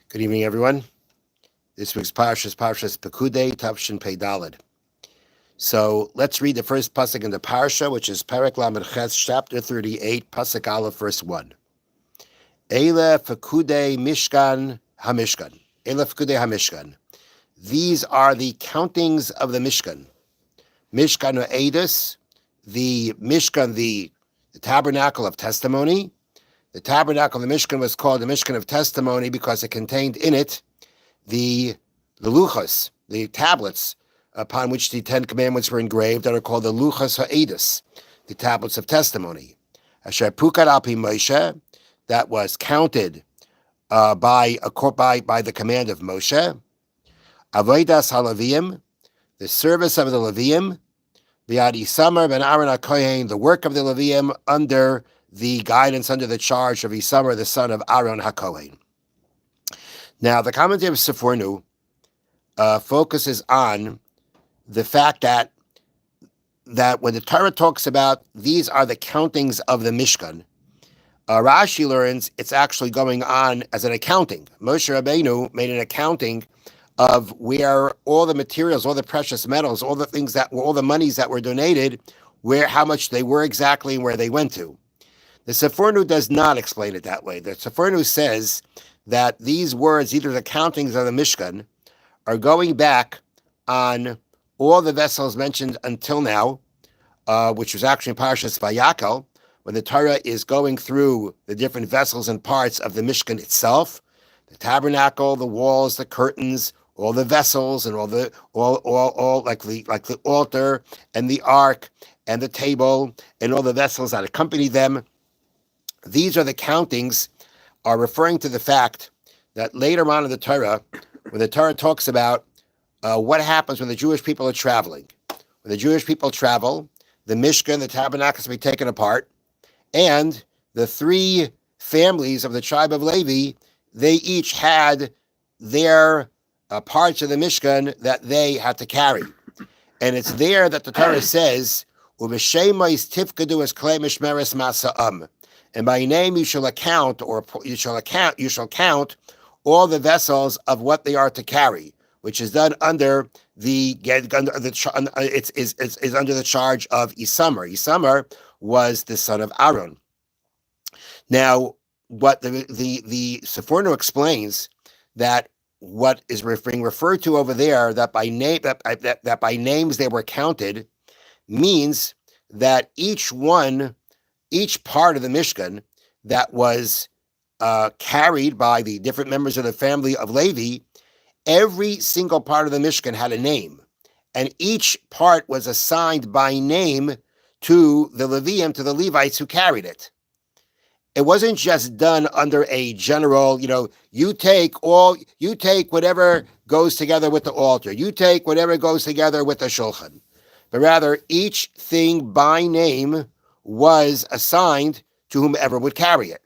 Good evening, everyone. This week's Parshat is Pikuday, Tavshin Pei Daled. So let's read the first pasuk in the Parsha, which is Perek Lamed Ches, chapter 38, pasuk Aleph, verse 1. Eile Pikuday Mishkan HaMishkan. Eile Pikuday HaMishkan. These are the countings of the Mishkan. Mishkan Edus, the Mishkan, the Tabernacle of Testimony. The Tabernacle of the Mishkan was called the Mishkan of Testimony because it contained in it the luchos, the tablets upon which the Ten Commandments were engraved, that are called the luchos ha'edus, the tablets of testimony. Asher pukad al pi Moshe, that was counted by the command of Moshe. Avodas haLevim, the service of the Leviim. Biad Isamar ben Aaron HaKohen, the work of the Leviim under the guidance, under the charge of Isamar, the son of Aaron HaKohen. Now, the commentary of Sefornu focuses on the fact that when the Torah talks about these are the countings of the Mishkan, Rashi learns it's actually going on as an accounting. Moshe Rabbeinu made an accounting of where all the materials, all the precious metals, all the monies that were donated, how much they were exactly and where they went to. The Sefornu does not explain it that way. The Sefornu says that these words, either the countings of the Mishkan, are going back on all the vessels mentioned until now, which was actually in Parshat Vayakel, when the Torah is going through the different vessels and parts of the Mishkan itself, the tabernacle, the walls, the curtains, all the vessels, and all the altar and the ark and the table and all the vessels that accompany them. These are the countings, are referring to the fact that later on in the Torah, when the Torah talks about what happens when the Jewish people are traveling. When the Jewish people travel, the Mishkan, the tabernacle, to be taken apart, and the three families of the tribe of Levi, they each had their parts of the Mishkan that they had to carry. And it's there that the Torah says, "U'b'shemais tifkadu es klei mishmeres masa'am." And by name you shall count all the vessels of what they are to carry, which is done under the charge of Isamar. Isamar was the son of Aaron. Now, what the Seforno explains, that what is being referred to over there, that by name that by names they were counted, means that each part of the Mishkan that was carried by the different members of the family of Levi, every single part of the Mishkan had a name, and each part was assigned by name to the Leviim, to the Levites who carried it. It wasn't just done under a general, you take whatever goes together with the altar, you take whatever goes together with the shulchan, but rather each thing by name was assigned to whomever would carry it.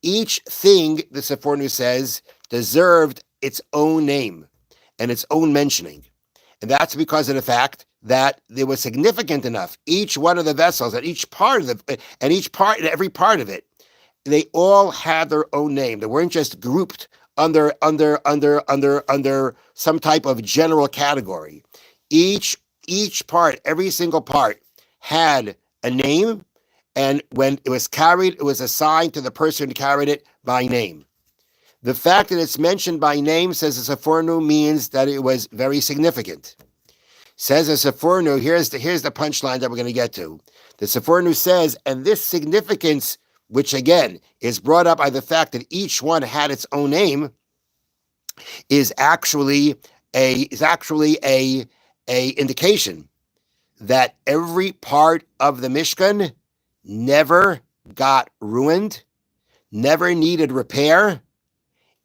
Each thing, the Sefornu says, deserved its own name and its own mentioning. And that's because of the fact that they were significant enough. Each one of the vessels and every part of it, they all had their own name. They weren't just grouped under some type of general category. Each part, every single part, had a name, and when it was carried, it was assigned to the person who carried it by name. The fact that it's mentioned by name, says the Sefornu, means that it was very significant. Says the Sefornu, here's the punchline that we're going to get to. The Sefornu says, and this significance, which again is brought up by the fact that each one had its own name, is actually a indication that every part of the Mishkan never got ruined, never needed repair,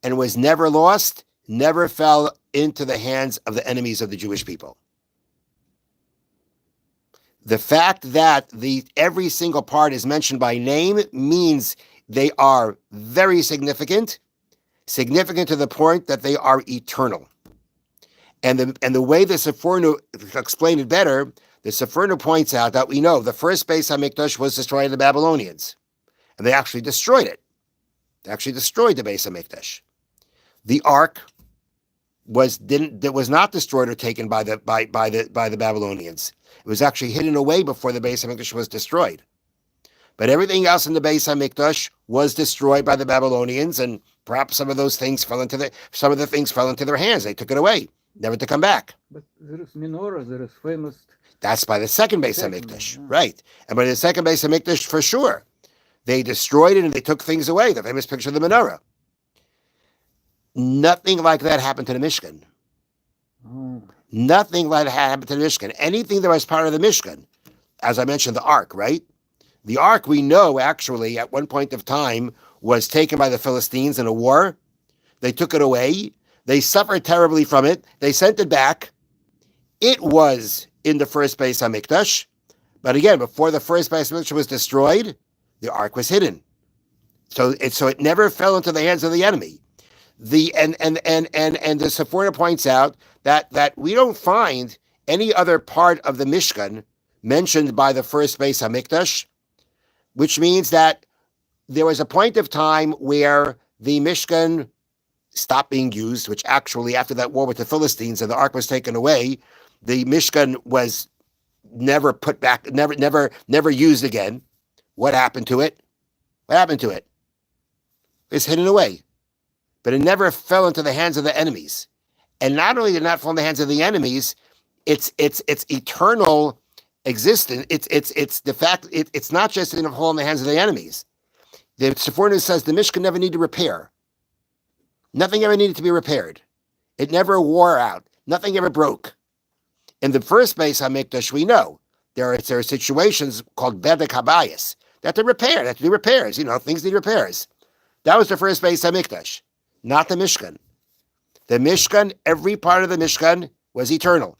and was never lost, never fell into the hands of the enemies of the Jewish people. The fact that every single part is mentioned by name means they are very significant to the point that they are eternal. And the way the Sefornu explained it better, the Sefornu points out that we know the first Beis HaMikdash was destroyed by the Babylonians, and they actually destroyed it. They actually destroyed the Beis HaMikdash. The ark was not destroyed or taken by the Babylonians. It was actually hidden away before the Beis Hamikdash was destroyed. But everything else in the Beis Hamikdash was destroyed by the Babylonians, and perhaps some of the things fell into their hands. They took it away, never to come back. But there is menorah, there is famous. That's by the second Beis Hamikdash, right? And by the second Beis Hamikdash, for sure, they destroyed it and they took things away. The famous picture of the menorah. Nothing like that happened to the Mishkan. Oh. Nothing like that happened to the Mishkan. Anything that was part of the Mishkan, as I mentioned, the ark, right? The ark, we know, actually, at one point of time, was taken by the Philistines in a war. They took it away. They suffered terribly from it. They sent it back. It was in the first Beis Hamikdash. But again, before the first Beis Hamikdash was destroyed, the ark was hidden. So it never fell into the hands of the enemy. And the Sephora points out that we don't find any other part of the Mishkan mentioned by the first Beis Hamikdash, which means that there was a point of time where the Mishkan stopped being used, which actually after that war with the Philistines and the ark was taken away, the Mishkan was never put back, never used again. What happened to it? It's hidden away. But it never fell into the hands of the enemies. And not only did it not fall in the hands of the enemies, it's eternal existence. It's the fact it's not just in a fall in the hands of the enemies. The Sephora says the Mishkan never needed repair. Nothing ever needed to be repaired. It never wore out. Nothing ever broke. In the first Beis Hamikdash, we know there are situations called bedek habayis that to repair, that to do repairs. Things need repairs. That was the first Beis Hamikdash, not the Mishkan. The Mishkan, every part of the Mishkan was eternal.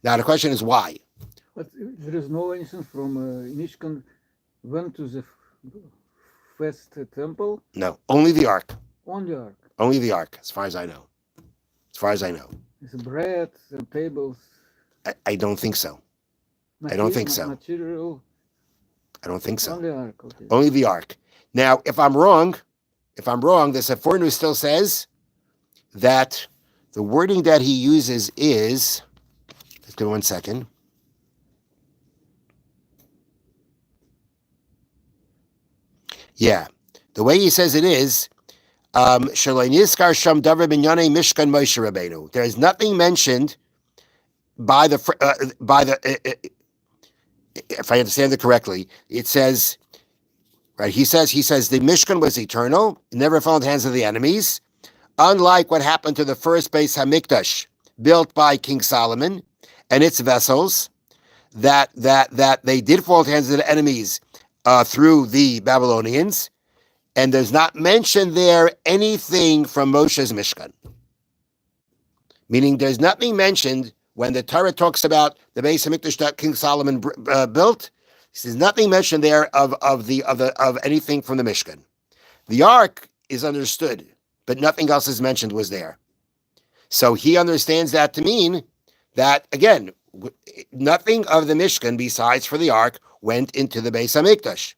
Now the question is why? But there is no mention from Mishkan went to the first temple. No, only the ark. Only ark. Only the ark, as far as I know. It's bread and tables. I don't think so. I don't think so. Material. I don't think so. Only ark. Okay. Only the ark. Now, if I'm wrong, the Sephora still says that the wording that he uses is, let's give me 1 second. Yeah, the way he says it is, there is nothing mentioned by the if I understand it correctly, it says, right? He says the Mishkan was eternal, it never fell in the hands of the enemies, unlike what happened to the first Beis Hamikdash built by King Solomon and its vessels, that they did fall into the hands of the enemies through the Babylonians, and there's not mentioned there anything from Moshe's Mishkan. Meaning there's nothing mentioned when the Torah talks about the Beis Hamikdash that King Solomon built. There's nothing mentioned there of anything from the Mishkan. The ark is understood, but nothing else is mentioned was there. So he understands that to mean that, again, nothing of the Mishkan besides for the ark went into the Beis Hamikdash,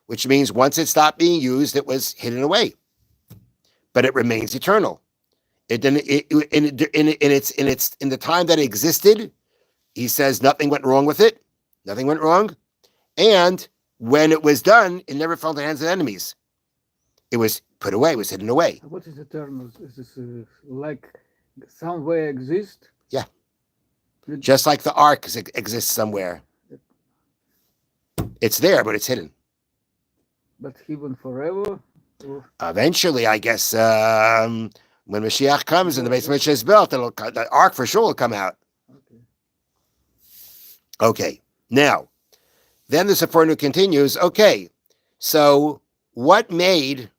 which means once it stopped being used, it was hidden away. But it remains eternal. In the time that it existed, he says nothing went wrong with it. Nothing went wrong. And when it was done, it never fell into the hands of enemies. It was put away, it was hidden away. What is eternal? Is this like somewhere exist? Yeah. Just like the ark exists somewhere. It's there, but it's hidden. But even forever? Eventually, I guess, when Mashiach comes and the Beis Hamikdash is built, the ark for sure will come out. Okay. Now, then the Sephora continues, okay, so what made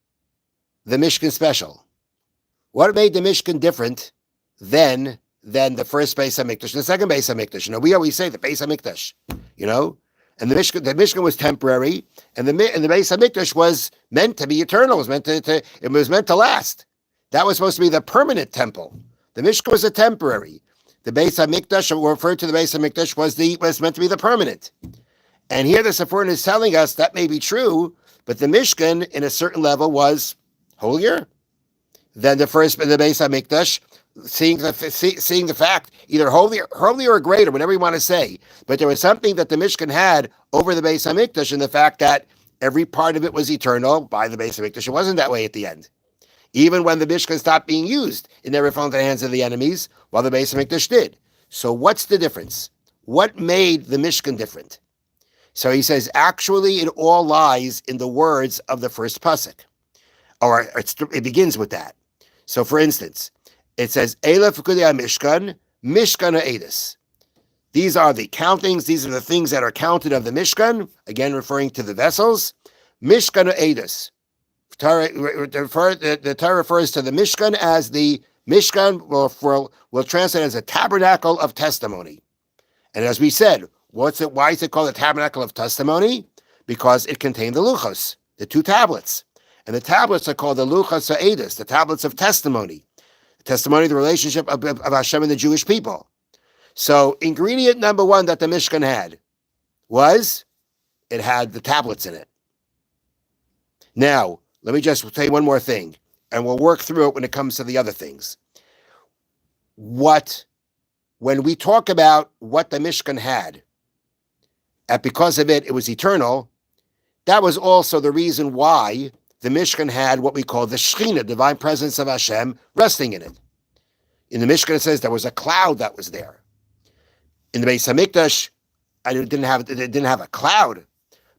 the Mishkan special? What made the Mishkan different than the first Beis Hamikdash and the second Beis Hamikdash? We always say the Beis Hamikdash, and the Mishkan was temporary, and the Beis Hamikdash was meant to be eternal. It was meant to last. That was supposed to be the permanent temple. The Mishkan was a temporary. The Beis Hamikdash, referred to the Beis Hamikdash, was meant to be the permanent. And here the Sephora is telling us that may be true, but the Mishkan, in a certain level, was holier. It than the Beis Hamikdash, seeing the fact, either holier or greater, whatever you want to say. But there was something that the Mishkan had over the Beis Hamikdash, in the fact that every part of it was eternal by the Beis Hamikdash. It wasn't that way at the end. Even when the Mishkan stopped being used, it never fell into the hands of the enemies, while the Beis Hamikdash did. So what's the difference? What made the Mishkan different? So he says, actually, it all lies in the words of the first pasuk. Or it begins with that. So for instance, it says, Eila Pikuday Mishkan, Mishkan Ha'edus. These are the countings, these are the things that are counted of the Mishkan, again referring to the vessels. Mishkan Ha'edus. The Torah refers to the Mishkan as the Mishkan, will translate as a tabernacle of testimony. And as we said, why is it called a tabernacle of testimony? Because it contained the luchos, the two tablets. And the tablets are called the luchos ha'edus, the tablets of testimony. The testimony of the relationship of Hashem and the Jewish people. So ingredient number one that the Mishkan had was, it had the tablets in it. Now, let me just say one more thing, and we'll work through it when it comes to the other things. When we talk about what the Mishkan had, and because of it, it was eternal, that was also the reason why the Mishkan had what we call the Shekhinah, divine presence of Hashem, resting in it. In the Mishkan, it says there was a cloud that was there. In the Beis Hamikdash, it didn't have a cloud.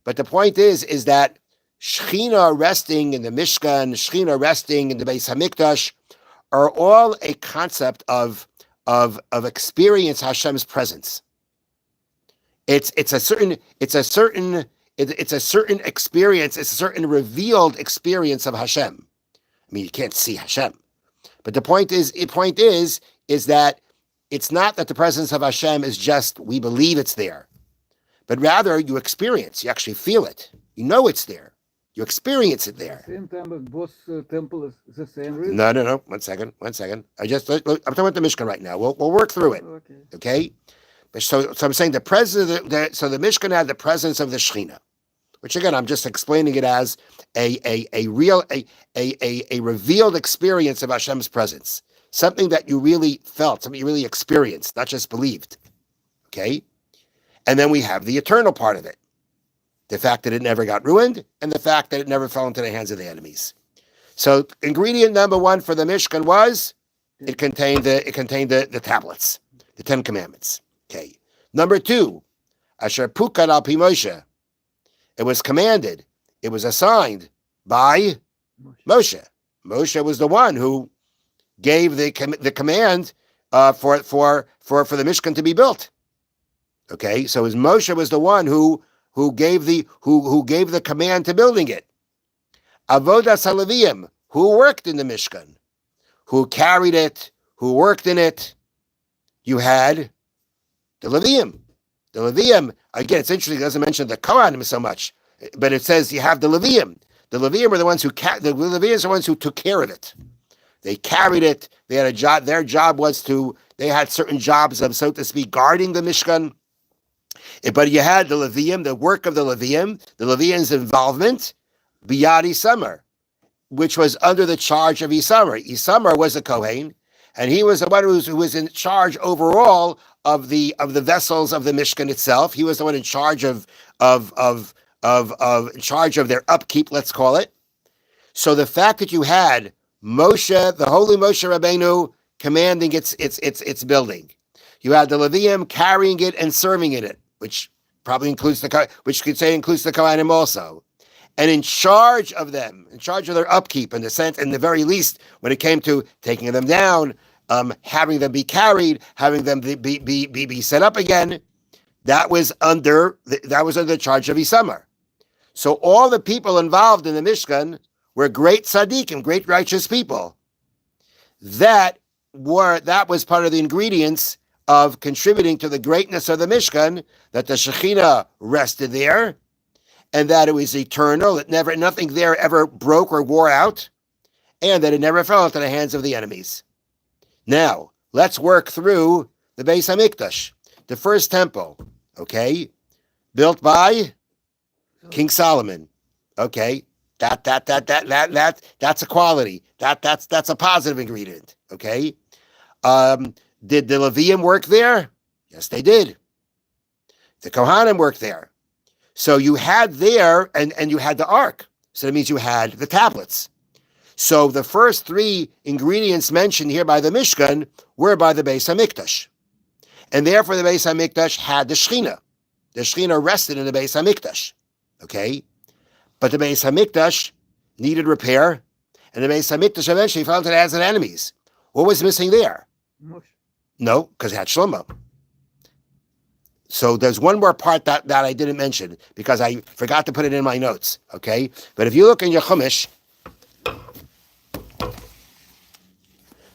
But the point is that Shekhinah resting in the Mishkan, Shekhinah resting in the Beis Hamikdash, are all a concept of experience Hashem's presence. It's a certain experience. It's a certain revealed experience of Hashem. I mean, you can't see Hashem, but the point is that it's not that the presence of Hashem is just we believe it's there, but rather you experience, you actually feel it. You know it's there. You experience it there. Same time as both temple is the same reason. No. One second. I'm talking about the Mishkan right now. We'll work through it. Okay. So I'm saying the presence. So the Mishkan had the presence of the Shekhinah, which again I'm just explaining it as a revealed experience of Hashem's presence, something that you really felt, something you really experienced, not just believed. Okay. And then we have the eternal part of it. The fact that it never got ruined, and the fact that it never fell into the hands of the enemies. So ingredient number one for the Mishkan was it contained the tablets, the 10 Commandments. Okay. Number two, Asher Pukad al Pi Moshe. It was commanded, it was assigned by Moshe. Moshe was the one who gave the command for the Mishkan to be built. Okay, so Moshe was the one who gave the command to building it. Avodas HaLeviim, who worked in the Mishkan, who carried it, who worked in it. You had the Leviim. The Leviim, again, it's interesting, it doesn't mention the Kohanim so much, but it says you have the Leviim. The Leviim are the ones who took care of it. They carried it. They had a job. Their job was they had certain jobs of, so to speak, guarding the Mishkan. But you had the Leviim, the work of the Leviim's involvement, Biyad Isamar, which was under the charge of Isamar. Isamar was a Kohen, and he was the one who was in charge overall of the vessels of the Mishkan itself. He was the one in charge of their upkeep, let's call it. So the fact that you had Moshe, the holy Moshe Rabbeinu, commanding its building, you had the Leviim carrying it and serving in it, which probably includes the Kohanim also, and in charge of them, in charge of their upkeep, in the very least, when it came to taking them down, having them be carried, having them be set up again, that was under the charge of Isamar. So all the people involved in the Mishkan were great tzaddikim, great righteous people. That was part of the ingredients of contributing to the greatness of the Mishkan, that the Shekhinah rested there, and that it was eternal, that nothing there ever broke or wore out, and that it never fell into the hands of the enemies. Now, let's work through the Beis Hamikdash, the first temple, okay, built by King Solomon, okay. That's a quality. That's a positive ingredient. Okay. Did the Levium work there? Yes, they did. The Kohanim worked there. So you had there, and you had the ark. So that means you had the tablets. So the first three ingredients mentioned here by the Mishkan were by the Beis HaMikdash. And therefore the Beis HaMikdash had the Shechina. The Shechina rested in the Beis HaMikdash. Okay? But the Beis HaMikdash needed repair, and the Beis HaMikdash eventually fell into the hands of enemies. What was missing there? Moshe. No, because it had Shlomo. So there's one more part that I didn't mention because I forgot to put it in my notes. Okay? But if you look in your Chumash,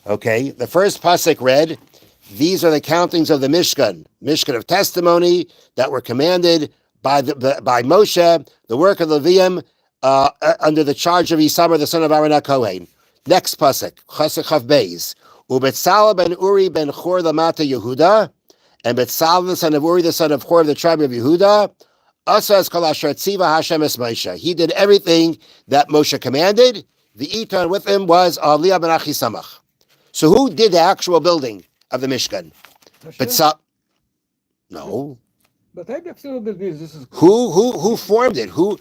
okay, the first pasuk read, these are the countings of the Mishkan of testimony that were commanded by Moshe, the work of Levium, under the charge of Isamar, the son of Aaron HaKohen. Next pasuk, Chasek Chav Beis, Ubetzalel ben Uri ben Chor Lamata Yehuda, and Betzalel the son of Uri, the son of Chor of the tribe of Yehuda, Asa es kol asher tziva Hashem es Moshe. He did everything that Moshe commanded. The Eton with him was Aliyah ben Achisamach. So who did the actual building of the Mishkan? No. But I absolutely believe this is Who formed it? Who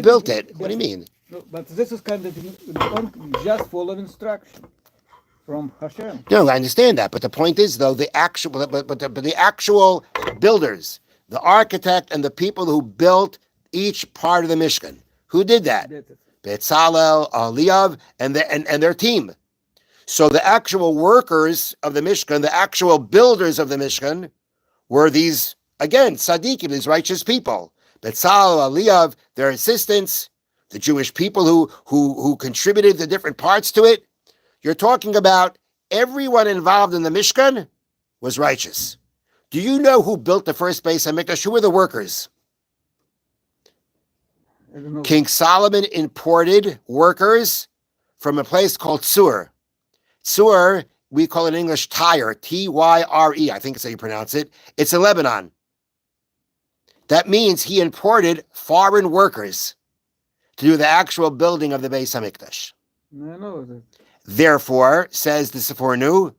built it? What do you mean? No, but this is kind of don't just follow instruction from Hashem. No, I understand that, but the point is, though, the actual builders, the architect, and the people who built each part of the Mishkan, who did that? Betzalel, Eliyav, and their team. So the actual workers of the Mishkan, the actual builders of the Mishkan, were these, again, tzaddikim, these righteous people. Betzalel, Eliyav, their assistants, the Jewish people who contributed the different parts to it. You're talking about everyone involved in the Mishkan was righteous. Do you know who built the first Beis HaMikdash? Who were the workers? I don't know. King Solomon imported workers from a place called Tsur. Tsur, we call it in English Tyre, Tyre, I think it's how you pronounce it. It's in Lebanon. That means he imported foreign workers to do the actual building of the Beis HaMikdash. I know that. Therefore, says the Sefornu,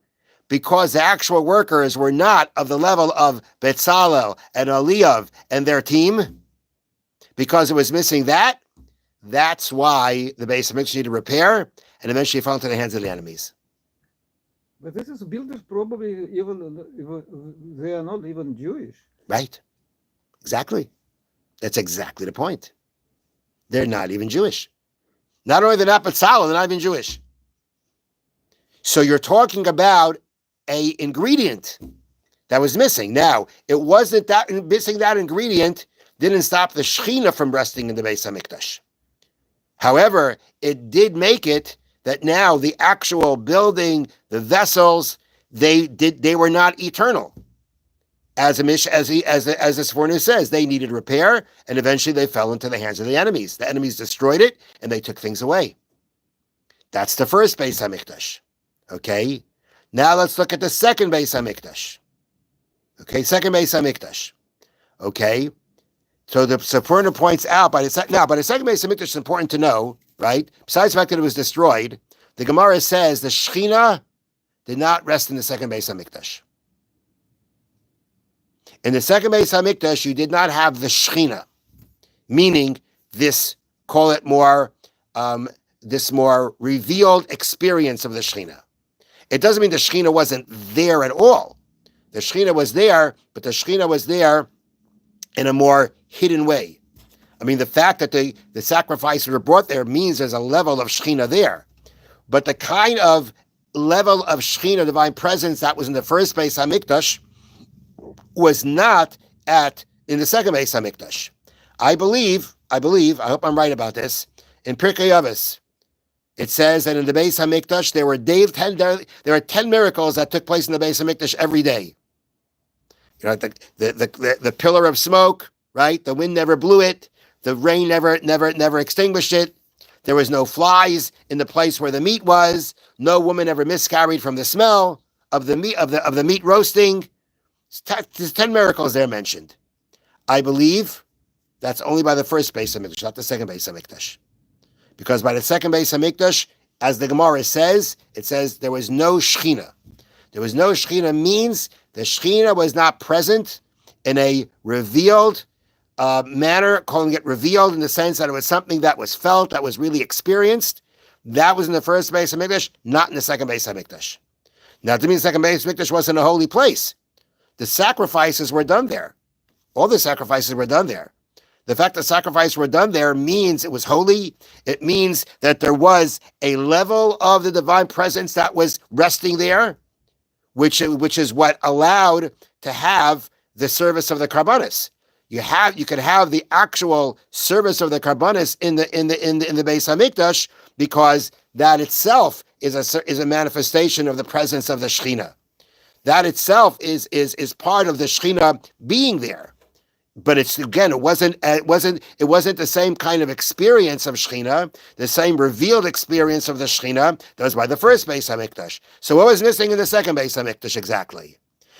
because the actual workers were not of the level of Betzalel and Eliyav and their team, because it was missing that, that's why the Beis HaMikdash needed repair, and eventually fell into the hands of the enemies. But this is builders probably even they are not even Jewish. Right. Exactly. That's exactly the point. They're not even Jewish. Not only they're not Betzalel, they're not even Jewish. So you're talking about a ingredient that was missing. Now, it wasn't that missing that ingredient didn't stop the Shechina from resting in the Beis HaMikdash. However, it did make it that now the actual building, the vessels, they were not eternal. As the Sefornu says, they needed repair, and eventually they fell into the hands of the enemies. The enemies destroyed it, and they took things away. That's the first Beis HaMikdash. Okay? Now let's look at the second Beis HaMikdash. Okay, second Beis HaMikdash. Okay? So the Sefornu points out, by the second Beis HaMikdash is important to know, right? Besides the fact that it was destroyed, the Gemara says the Shechina did not rest in the second Beis HaMikdash. In the second Beis HaMikdash, you did not have the Shechina, meaning this, call it more, this more revealed experience of the Shechina. It doesn't mean the Shechina wasn't there at all. The Shechina was there, but the Shechina was there in a more hidden way. I mean, the fact that the sacrifices were brought there means there's a level of Shechina there. But the kind of level of Shechina, divine presence, that was in the first Beis HaMikdash was not in the second Beis HaMikdash. I believe, I hope I'm right about this, in Pirkei Avos, it says that in the Beis HaMikdash, there were 10 miracles that took place in the Beis HaMikdash every day. You know, the pillar of smoke, right? The wind never blew it. The rain never extinguished it. There was no flies in the place where the meat was. No woman ever miscarried from the smell of the meat roasting. There's 10 miracles there mentioned. I believe that's only by the first Beis HaMikdash, not the second Beis HaMikdash. Because by the second Beis Hamikdash, as the Gemara says, it says there was no Shechina. There was no Shechina means the Shechina was not present in a revealed manner, calling it revealed in the sense that it was something that was felt, that was really experienced. That was in the first Beis Hamikdash, not in the second Beis Hamikdash. Now, to me, the second Beis Hamikdash wasn't a holy place. The sacrifices were done there. All the sacrifices were done there. The fact that sacrifices were done there means it was holy. It means that there was a level of the divine presence that was resting there, which is what allowed to have the service of the karbanis. You could have the actual service of the karbanis in the Beis Hamikdash, because that itself is a manifestation of the presence of the Shechina. That itself is part of the Shechina being there. But it wasn't the same kind of experience of Shechina, the same revealed experience of the Shechina that was by the first Beis Hamikdash. So what was missing in the second Beis Hamikdash exactly?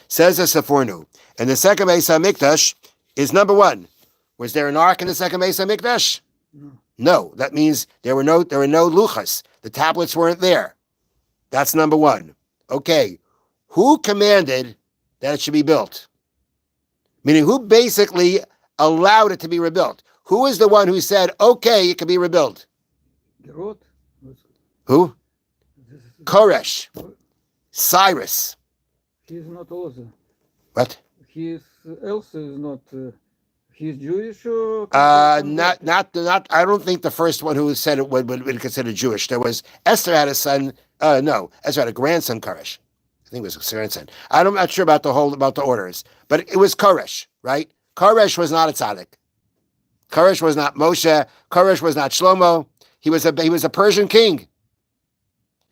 Says the Sefornu, and the second Beis Hamikdash is number one. Was there an ark in the second Beis Hamikdash? No. That means there were no luchas. The tablets weren't there. That's number one. Okay, who commanded that it should be built? Meaning, who basically allowed it to be rebuilt? Who is the one who said, okay, it can be rebuilt? Who? Koresh. Cyrus. He is not also. What? He is also is not. He is Jewish or? Not. I don't think the first one who said it would be considered Jewish. There was Esther had a son. No, Esther had a grandson, Koresh. I think it was a grandson. I'm not sure about the orders, but it was Koresh, right? Koresh was not a tzaddik. Koresh was not Moshe. Koresh was not Shlomo. He was a Persian king,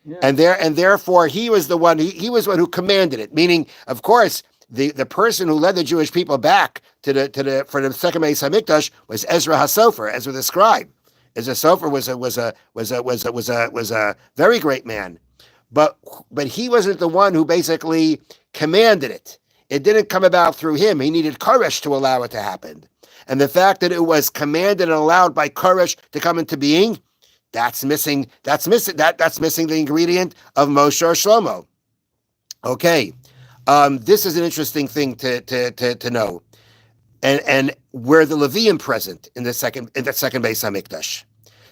yeah. and therefore he was the one. He was the one who commanded it. Meaning, of course, the person who led the Jewish people back for the second Beis Hamikdash was Ezra HaSofer, Ezra the scribe. Ezra HaSofer was a very great man. But he wasn't the one who basically commanded it. It didn't come about through him. He needed Koresh to allow it to happen. And the fact that it was commanded and allowed by Koresh to come into being, that's missing the ingredient of Moshe or Shlomo. Okay. This is an interesting thing to know. And were the Levium present in the second Beis Hamikdash?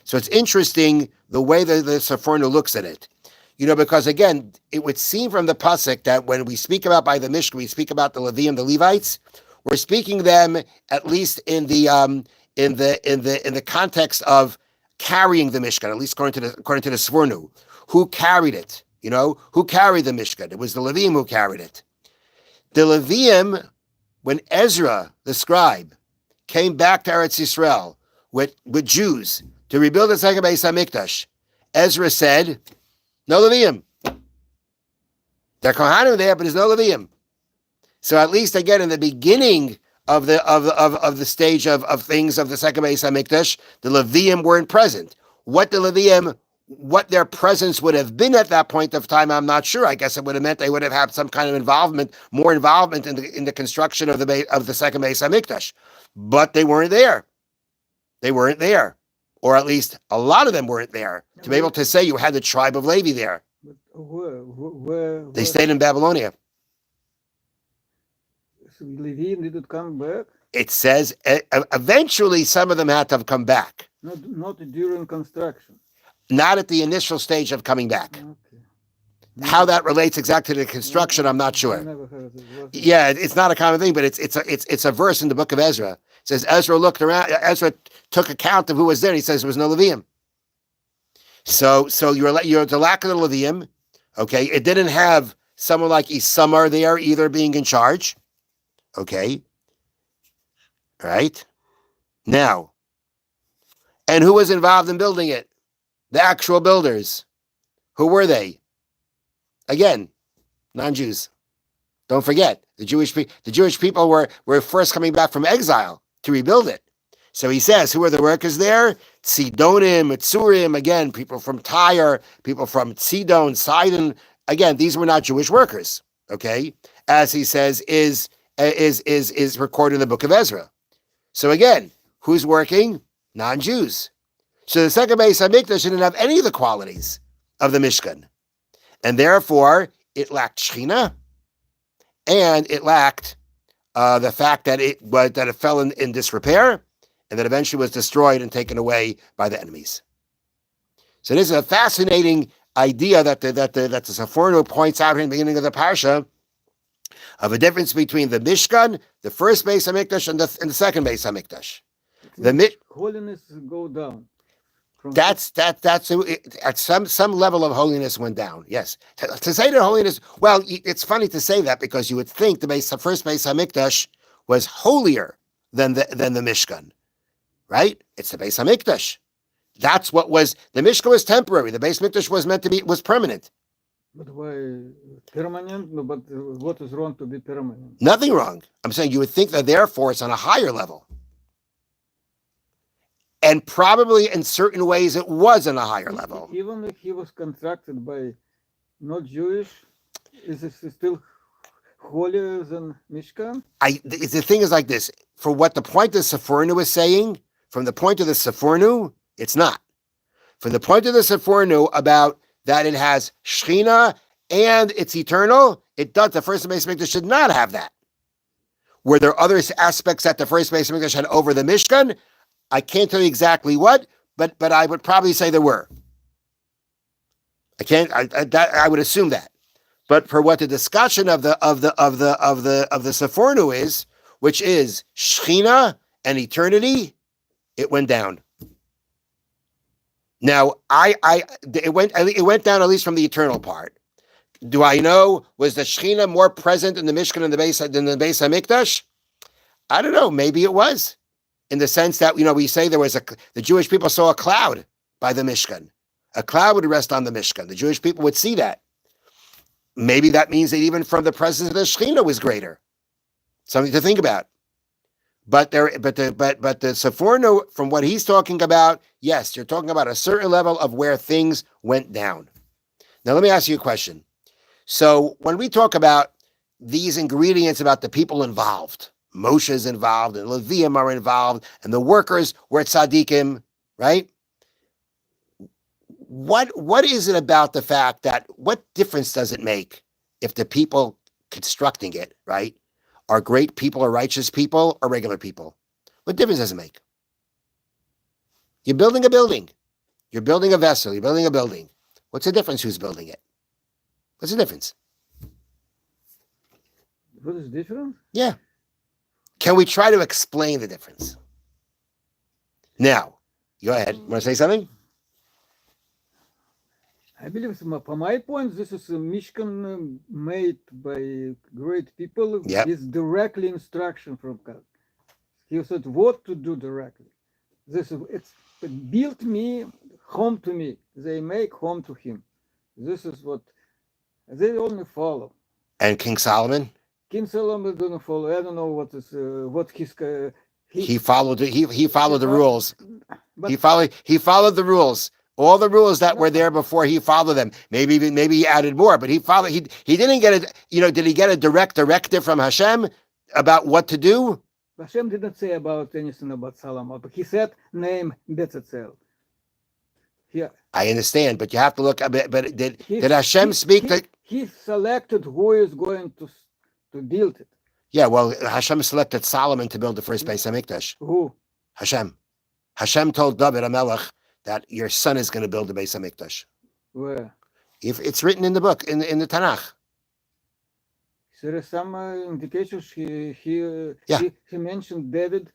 So it's interesting the way that the Seforno looks at it. Because again, it would seem from the pasuk that when we speak about by the Mishkan, we speak about the Levium, the Levites. We're speaking them at least in the context of carrying the Mishkan, at least according to the Seforno. Who carried it? Who carried the Mishkan? It was the Levium who carried it. The Levium, when Ezra the scribe came back to Eretz Yisrael with Jews to rebuild the second Beis Hamikdash, Ezra said, no Levium. There are Kohanim there, but there's no Levium. So at least again in the beginning of the stage of things of the second Beis Hamikdash, the Levium weren't present. What their presence would have been at that point of time, I'm not sure. I guess it would have meant they would have had some kind of more involvement in the construction of the second Beis Hamikdash. But they weren't there. They weren't there. Or at least a lot of them weren't there to be able to say you had the tribe of Levi there. Where they stayed in Babylonia. So Levi didn't come back? It says eventually some of them had to have come back. Not during construction. Not at the initial stage of coming back. Okay. How that relates exactly to the construction, I'm not sure. I never heard of it. Yeah, it's not a common thing, but it's a verse in the book of Ezra. It says Ezra looked around. Ezra took account of who was there. And he says there was no Levium. So you're the lack of the Levium. Okay, it didn't have someone like Isamar there either being in charge. Okay, right now, and who was involved in building it? The actual builders. Who were they? Again, non-Jews. Don't forget, the Jewish people were first coming back from exile to rebuild it. So he says, who are the workers there? Sidonim, Mitsurim, again, people from Tyre, people from Sidon, Sidon. Again, these were not Jewish workers, okay? As he says, is recorded in the book of Ezra. So again, who's working? Non-Jews. So the second Beis Hamikdash didn't have any of the qualities of the Mishkan. And therefore, it lacked Shechina, and it lacked the fact that it fell in disrepair, and that eventually was destroyed and taken away by the enemies. So this is a fascinating idea that the Seforno points out in the beginning of the Parsha of a difference between the Mishkan, the first Beis Hamikdash, and the second Beis Hamikdash. Holiness go down. That's at some level of holiness went down. Yes, to say that holiness. Well, it's funny to say that because you would think the first Beis Hamikdash was holier than the Mishkan, right? It's the Beis Hamikdash. That's what was the Mishkan was temporary. The Beis Hamikdash was permanent. But why permanent? No, but what is wrong to be permanent? Nothing wrong. I'm saying you would think that therefore it's on a higher level. And probably in certain ways it was on a higher level. Even if he was constructed by not Jewish, is it still holier than Mishkan? The thing is like this. For what the point of Seforno is saying, from the point of the Seforno, it's not. From the point of the Seforno about that it has Shechina and it's eternal, it does. The first Beis Hamikdash should not have that. Were there other aspects that the first Beis Hamikdash had over the Mishkan? I can't tell you exactly what, but I would probably say there were. I would assume that. But for what the discussion of the Seforno is, which is Shechina and eternity, it went down. Now it went down at least from the eternal part. Do I know, was the Shechina more present in the Mishkan than the Beis Hamikdash? I don't know. Maybe it was. In the sense that, we say the Jewish people saw a cloud by the Mishkan. A cloud would rest on the Mishkan. The Jewish people would see that. Maybe that means that even from the presence of the Shechina was greater. Something to think about. But the Seforno, from what he's talking about, yes, you're talking about a certain level of where things went down. Now, let me ask you a question. So when we talk about these ingredients about the people involved, Moshe is involved, and Levium are involved, and the workers were tzaddikim, right? What is it about the fact that, what difference does it make if the people constructing it, right, are great people or righteous people or regular people? What difference does it make? You're building a building. You're building a vessel. You're building a building. What's the difference who's building it? What's the difference? What is different? Yeah. Can we try to explain the difference? Now, go ahead. Want to say something? I believe, from my point, this is a Mishkan made by great people with directly instruction from God. He said what to do directly. It's built me home to me. They make home to him. This is what they only follow. And King Solomon? King Solomon didn't follow. I don't know what his. He followed the rules. He followed the rules. All the rules that were there before, he followed them. Maybe he added more, but he followed. He didn't get it. Did he get a direct directive from Hashem about what to do? Hashem didn't say about anything about Solomon, but he said name Betzetzel. Yeah, I understand, but you have to look. But did Hashem speak? He selected who is going to build it. Yeah, well, Hashem selected Solomon to build the first Beis Hamikdash. Who? Hashem. Hashem told David HaMelech that your son is going to build the Beis Hamikdash. Where? If it's written in the book, in the Tanakh. There is some indications he mentioned David.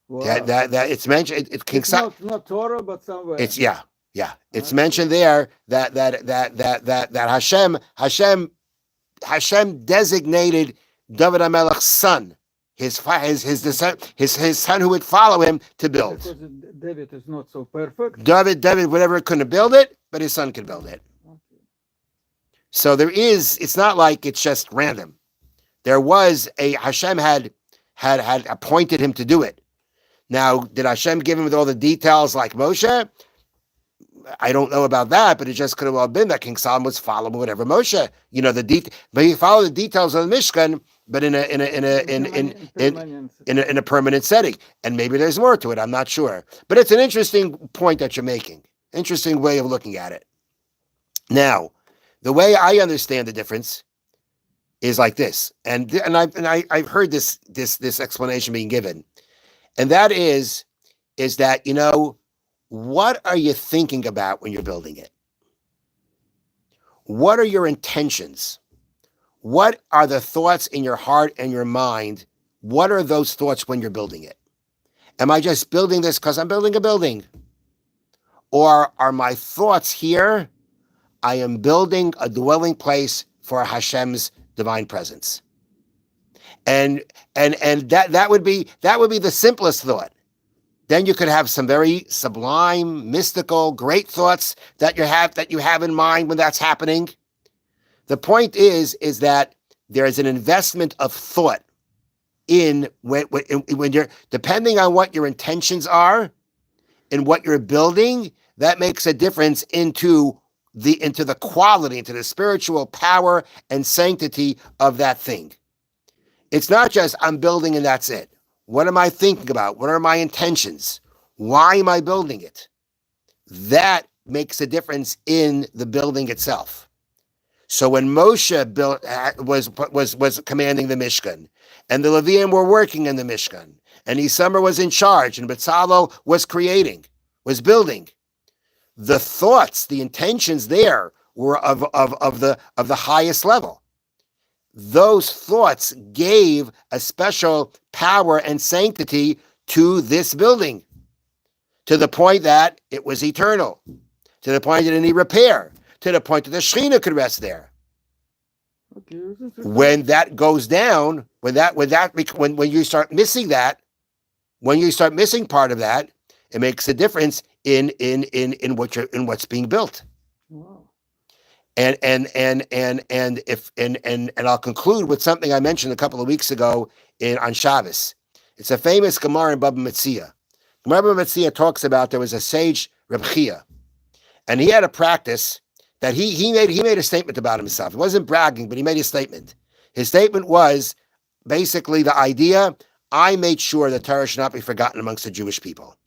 Wow. That it's mentioned. It's not Torah, but somewhere. It's It's mentioned there that Hashem designated David HaMelech's son, his son who would follow him to build. Because David is not so perfect. David, whatever couldn't build it, but his son could build it. Okay. So it's not like it's just random. There was Hashem had appointed him to do it. Now, did Hashem give him with all the details like Moshe? I don't know about that, but it just could have well been that King Solomon was following whatever Moshe, but he followed the details of the Mishkan but in a permanent setting. And maybe there's more to it. I'm not sure. But it's an interesting point that you're making. Interesting way of looking at it. Now, the way I understand the difference is like this, and I've heard this explanation being given, and that is that, you know, what are you thinking about when you're building it? What are your intentions? What are the thoughts in your heart and your mind? What are those thoughts when you're building it? Am I just building this because I'm building a building? Or are my thoughts here? I am building a dwelling place for Hashem's divine presence. And that would be the simplest thought. Then you could have some very sublime, mystical, great thoughts that you have in mind when that's happening. The point is that there is an investment of thought in when you're, depending on what your intentions are and what you're building, that makes a difference into the quality, into the spiritual power and sanctity of that thing. It's not just I'm building and that's it. What am I thinking about? What are my intentions? Why am I building it? That makes a difference in the building itself. So when Moshe was commanding the Mishkan, and the Leviim were working in the Mishkan, and Isamar was in charge, and Betzalel was building, the thoughts, the intentions there were of the highest level. Those thoughts gave a special power and sanctity to this building, to the point that it was eternal, to the point that it didn't need repair, to the point that the Shekhinah could rest there. Okay. When that goes down, when you start missing that, when you start missing part of that, it makes a difference in what's being built. Wow. And I'll conclude with something I mentioned a couple of weeks ago on Shabbos. It's a famous Gemara in Baba Metzia. Baba Metzia talks about there was a sage Reb Chia, and he had a practice that he made a statement about himself. It wasn't bragging, but he made a statement. His statement was basically the idea: I made sure that Torah should not be forgotten amongst the Jewish people.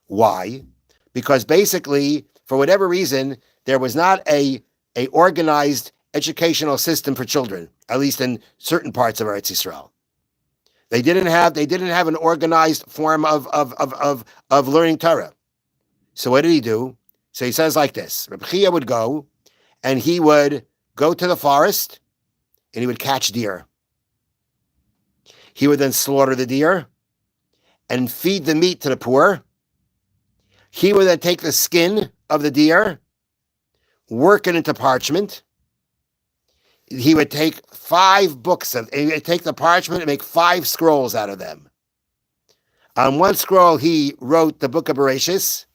Why? Because basically, for whatever reason, there was not a organized educational system for children, at least in certain parts of Eretz Yisrael. They didn't have an organized form of learning Torah. So what did he do? So he says like this: Reb Chia would go, and he would go to the forest, and he would catch deer. He would then slaughter the deer and feed the meat to the poor. He would then take the skin of the deer, work it into parchment. He would take 5 books he would take the parchment and make 5 scrolls out of them. On one scroll, he wrote the book of Bereshis,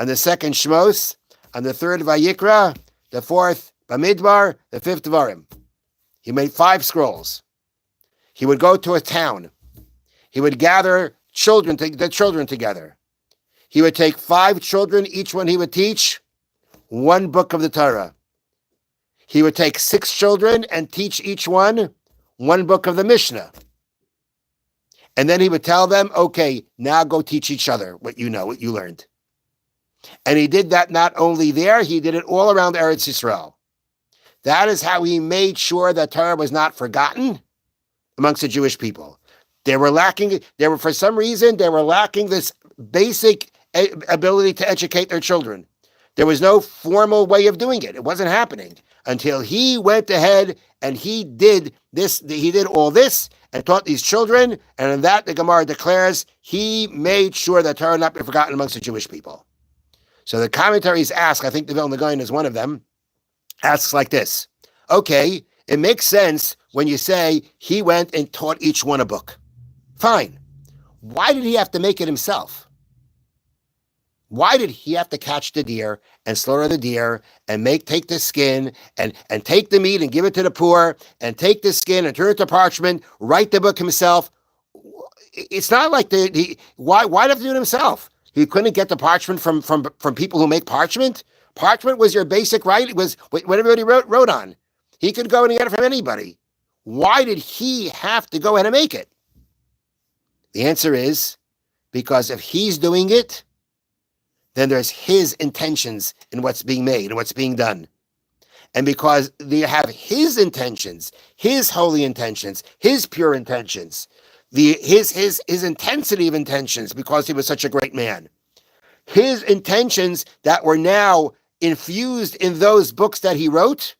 on the second Shmos, on the third Vayikra, the fourth Bamidbar, the fifth Devarim. He made 5 scrolls. He would go to a town. He would gather the children together. He would take 5 children, each one he would teach 1 book of the Torah. He would take 6 children and teach each one 1 book of the Mishnah. And then he would tell them, okay, now go teach each other what you know, what you learned. And he did that not only there, he did it all around Eretz Yisrael. That is how he made sure that Torah was not forgotten amongst the Jewish people. For some reason, they were lacking this basic ability to educate their children. There was no formal way of doing it. It wasn't happening until he went ahead and he did this. He did all this and taught these children. And in that, the Gemara declares, he made sure that Torah not be forgotten amongst the Jewish people. So the commentaries ask, I think the Vilna Gaon is one of them, asks like this: okay, it makes sense when you say he went and taught each one a book. Fine. Why did he have to make it himself? Why did he have to catch the deer and slaughter the deer and take the skin and take the meat and give it to the poor and take the skin and turn it to parchment, write the book himself? It's not like why did he have to do it himself? He couldn't get the parchment from people who make parchment. Parchment was your basic right. It was what everybody wrote on. He could go and get it from anybody. why did he have to go ahead and make it? The answer is because if he's doing it, then there's his intentions in what's being made and what's being done. And because they have his intentions, his holy intentions, his pure intentions, his intensity of intentions, because he was such a great man, his intentions that were now infused in those books that he wrote,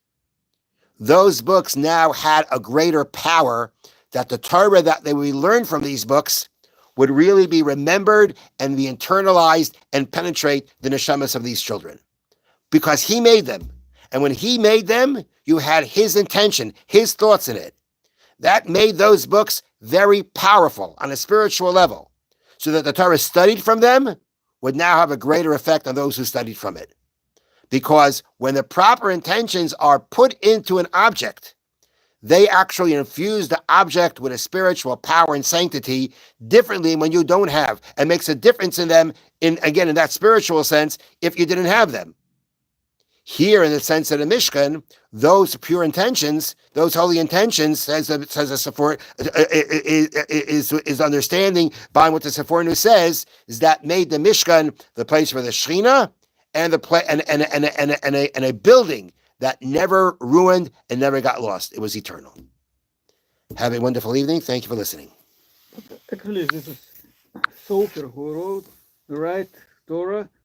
those books now had a greater power, that the Torah that we learned from these books would really be remembered and be internalized and penetrate the neshamas of these children. Because he made them. And when he made them, you had his intention, his thoughts in it. That made those books very powerful on a spiritual level, so that the Torah studied from them would now have a greater effect on those who studied from it. Because when the proper intentions are put into an object, they actually infuse the object with a spiritual power and sanctity differently than when you don't have, and makes a difference in them, in that spiritual sense, if you didn't have them. Here, in the sense of the Mishkan, those pure intentions, those holy intentions, says the Sephor, is understanding by what the Sephorinu says, is that made the Mishkan the place for the Shechina and a building that never ruined and never got lost. It was eternal. Have a wonderful evening. Thank you for listening. Actually, this is Sofer who wrote the right Torah